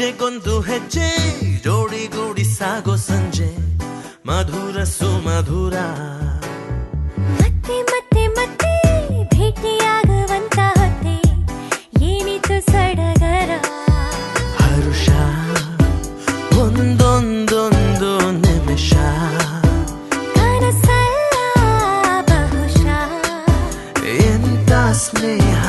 ಹೆಜ್ಜೆಗೊಂದು ಹೆಜ್ಜೆ ಜೋಡಿಗೂಡಿ ಸಾಗೋ ಸಂಜೆ ಮಧುರ ಸುಮಧುರ ಮತ್ತೆ ಮತ್ತೆ ಮತ್ತೆ ಭೇಟಿಯಾಗುವಂತ ಹೊತ್ತೆ ಏನಿತು ಸಡಗರ ಹರುಷ ಒಂದೊಂದೊಂದು ನಿಮಿಷ ಕನಸಲ್ಲ ಬಹುಶಃ ಎಂತ ಸ್ನೇಹ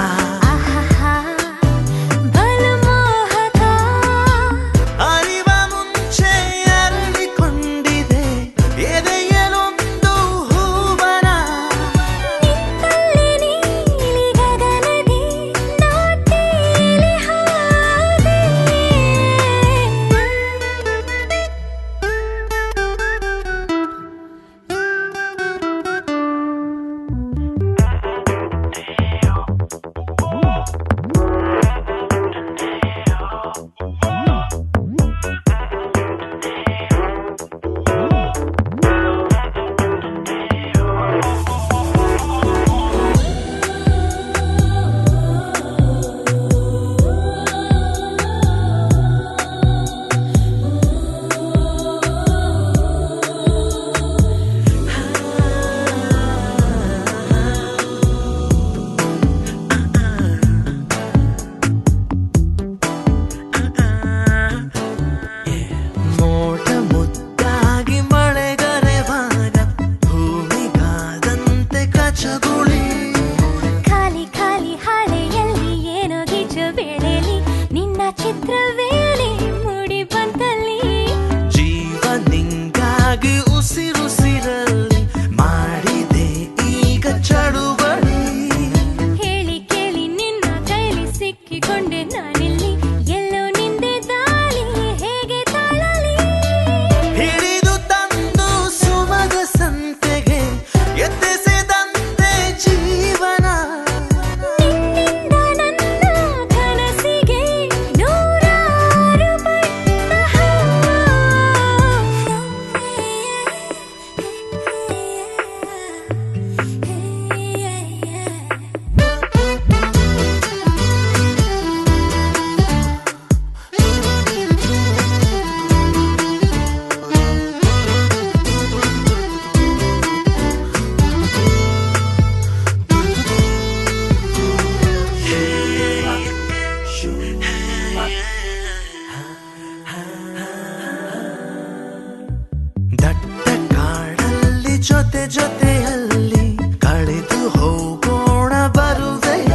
ಜೊತೆ ಜೊತೆಯಲ್ಲಿ ಕಳೆದು ಹೋಗೋಣ ಬರುವೆಯ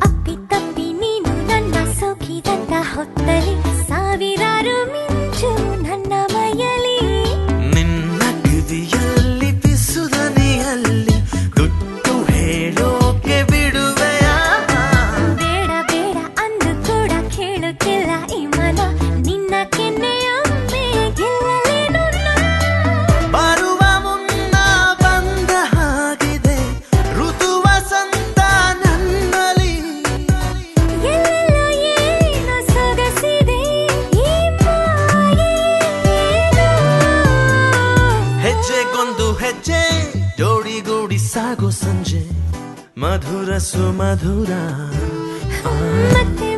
ಅಪ್ಪಿ ತಪ್ಪಿ ನೀನು ನನ್ನ ಸೋಕಿದಂತ ಹೊತ್ತಲಿ ಸಾವಿರಾರು ಮಿಂಚು ನನ್ನ ಮೈಯಲಿ ನಿನ್ನ ಕಿವಿಯಲ್ಲಿ ಪಿಸುದನಿಯಲ್ಲಿ ಗುಟ್ಟು ಹೇಳೋಕೆ ಬಿಡುವೆಯ ಬೇಡ ಬೇಡ ಅಂದು ಕೂಡ ಕೇಳುತ್ತಿಲ್ಲ ಈ ಮನ ನಿನ್ನ ಕೆನ್ನೆಯೊಮ್ಮೆ ಗೆಲ್ಲಲೇನು ಹೆಜ್ಜೆ ಜೋಡಿಗೂಡಿ ಸಾಗೋ ಸಂಜೆ ಮಧುರ ಸುಮಧುರ ಮತ್ತೆ